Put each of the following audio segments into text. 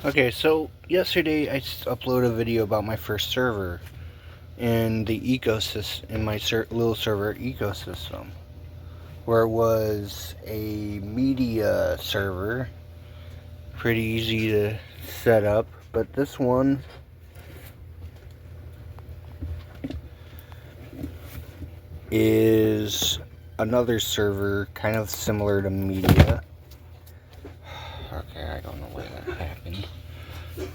Okay, so yesterday I uploaded a video about my first server in the ecosystem, in my little server ecosystem, where it was a media server, pretty easy to set up, but this one is another server kind of similar to media. Okay, I don't know why that happened.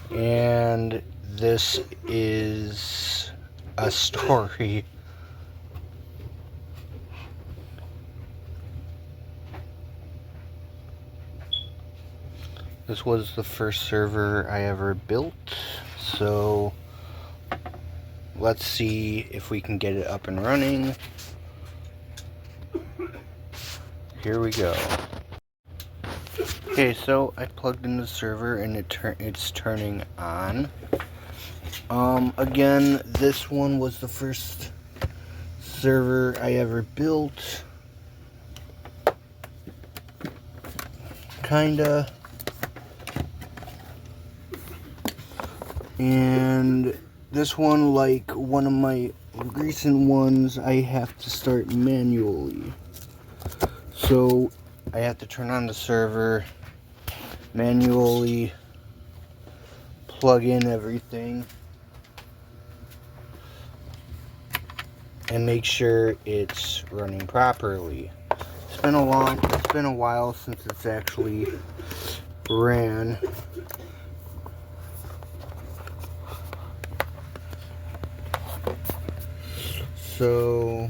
And this is a story. This was the first server I ever built, so let's see if we can get it up and running. Here we go. Okay, so I plugged in the server and it's turning on. Again, this one was the first server I ever built. Kinda. And this one, like one of my recent ones, I have to start manually. So I have to turn on the server, manually plug in everything, and make sure it's running properly. It's been a while since it's actually ran. So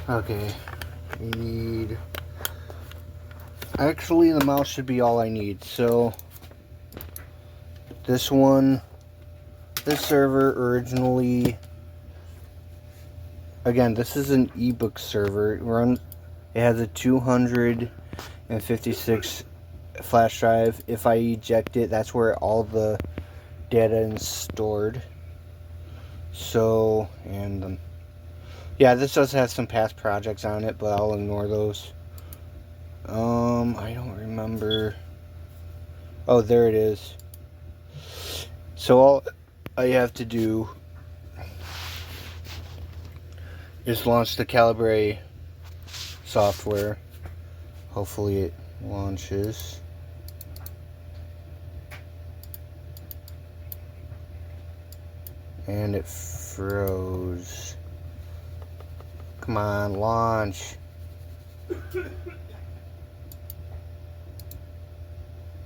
okay, we need, actually the mouse should be all I need. So this server originally, again, this is an ebook server. It has a 256 flash drive. If I eject it, that's where all the data is stored. So, and yeah, this does have some past projects on it, but I'll ignore those. I don't remember. Oh, there it is. So all I have to do is launch the Calibre software. Hopefully it launches. And it froze. Come on, launch.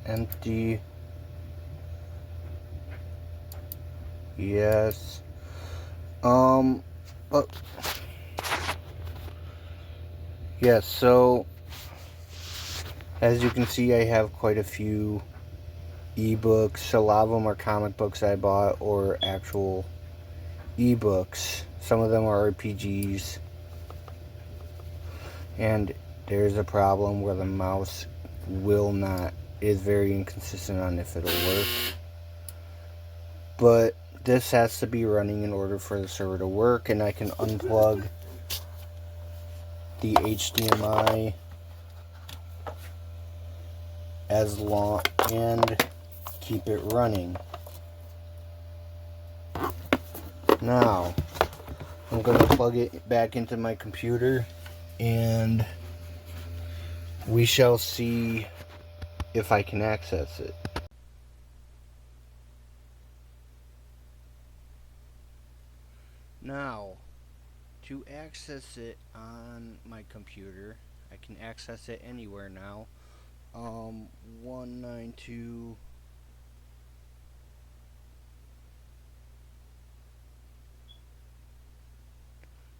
Empty. Yes. But yes, so as you can see, I have quite a few ebooks. A lot of them are comic books I bought or actual ebooks. Some of them are RPGs. And there's a problem where the mouse is very inconsistent on if it'll work. But this has to be running in order for the server to work, and I can unplug the HDMI and keep it running. Now, I'm going to plug it back into my computer, and we shall see if I can access it. Now, to access it on my computer, I can access it anywhere now. 192.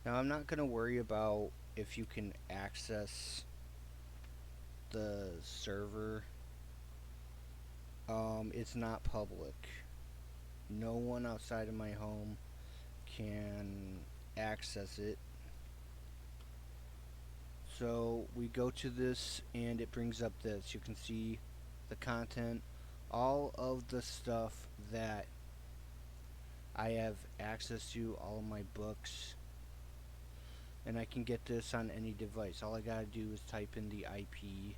Now, I'm not going to worry about if you can access the server. It's not public. No one outside of my home can access it. So we go to this and it brings up this. You can see the content, all of the stuff that I have access to, all of my books And I can get this on any device. All I gotta do is type in the IP.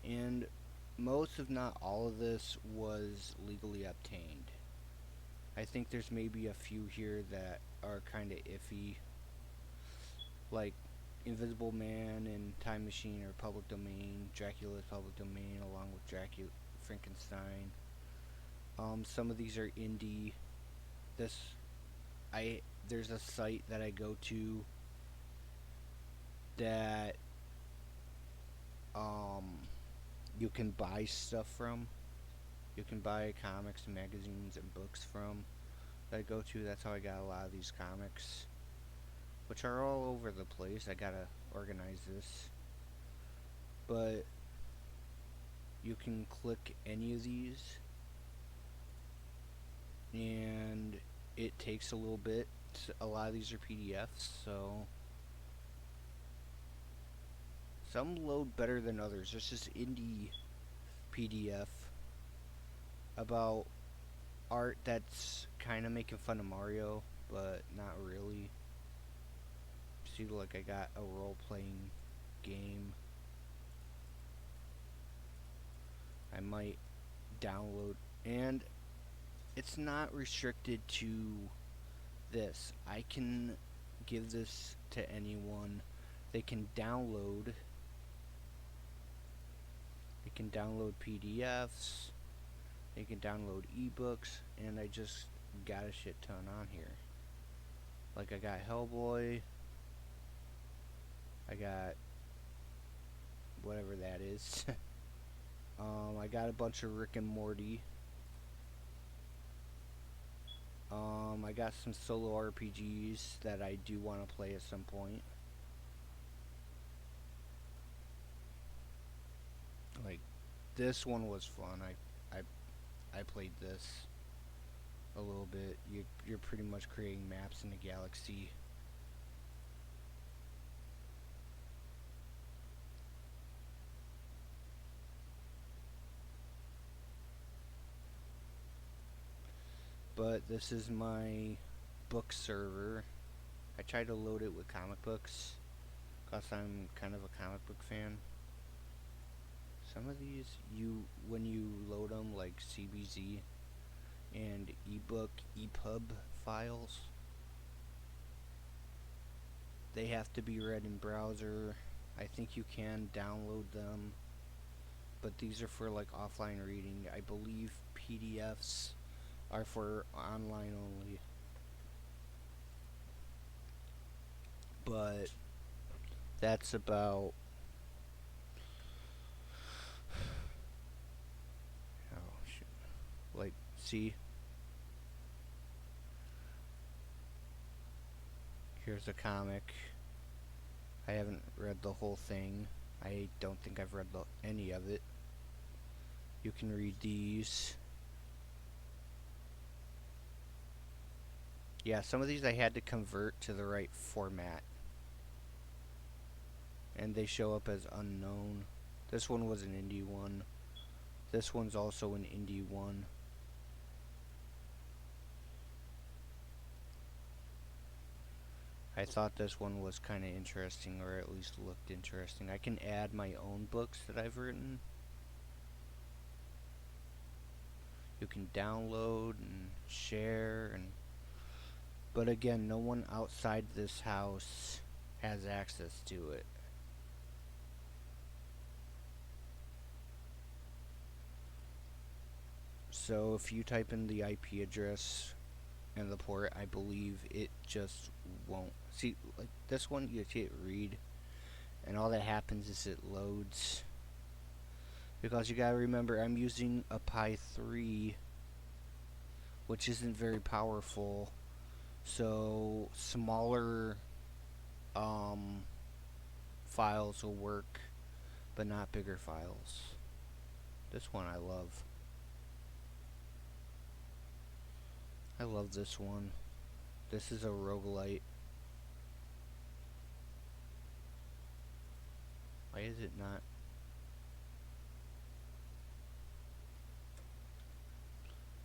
And most, if not all of this, was legally obtained. I think there's maybe a few here that are kind of iffy, like Invisible Man and Time Machine are public domain. Dracula's public domain, along with Dracula, Frankenstein. Some of these are indie. There's a site that I go to that you can buy stuff from. You can buy comics and magazines and books from that I go to. That's how I got a lot of these comics, which are all over the place. I gotta organize this. But you can click any of these, and it takes a little bit. A lot of these are PDFs, so some load better than others. There's this indie PDF about art that's kind of making fun of Mario, but not really. See, like I got a role-playing game. I might download, and it's not restricted to this. I can give this to anyone. They can download. They can download PDFs. They can download ebooks, and I just got a shit ton on here. Like I got Hellboy. I got whatever that is. I got a bunch of Rick and Morty. I got some solo RPGs that I do want to play at some point. Like this one was fun. I played this a little bit. You're pretty much creating maps in a galaxy. But this is my book server. I tried to load it with comic books because I'm kind of a comic book fan. Some of these, when you load them, like CBZ and ebook, EPUB files, they have to be read in browser. I think you can download them, but these are for like offline reading. I believe PDFs are for online only. But that's about like, see, here's a comic. I haven't read the whole thing. I don't think I've read any of it. You can read these. Yeah, some of these I had to convert to the right format, and they show up as unknown. This one was an indie one. This one's also an indie one. I thought this one was kind of interesting, or at least looked interesting. I can add my own books that I've written. You can download and share, but again, no one outside this house has access to it. So if you type in the IP address and the port, I believe it just won't. See, like this one, you hit read, and all that happens is it loads. Because you gotta remember, I'm using a Pi 3, which isn't very powerful. So smaller files will work, but not bigger files. This one I love. I love this one. This is a roguelite. Why is it not?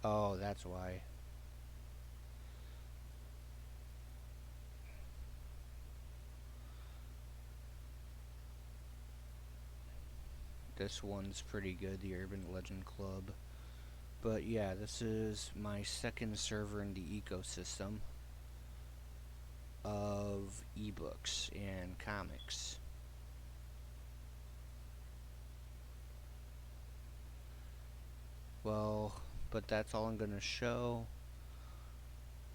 Oh, that's why. This one's pretty good, the Urban Legend Club. But yeah, this is my second server in the ecosystem of ebooks and comics. Well, but that's all I'm gonna show.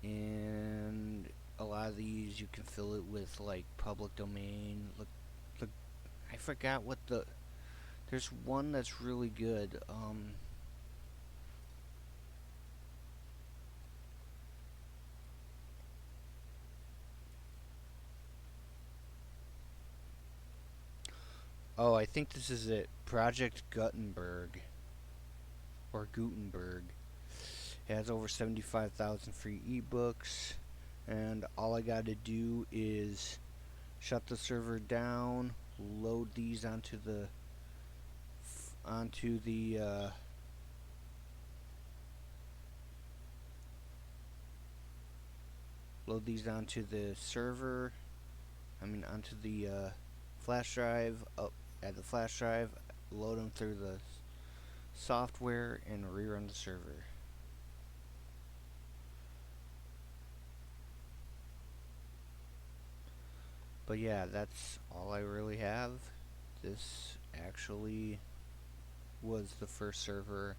And a lot of these you can fill it with like public domain. Look, I forgot what there's one that's really good. Oh, I think this is it. Project Gutenberg or Gutenberg. It has over 75,000 free ebooks, and all I got to do is shut the server down, load these onto the server. I mean onto the flash drive. Add the flash drive, load them through the software, and rerun the server. But yeah, that's all I really have. This actually was the first server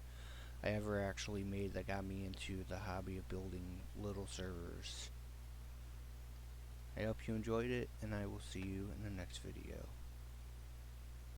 I ever actually made that got me into the hobby of building little servers. I hope you enjoyed it, and I will see you in the next video.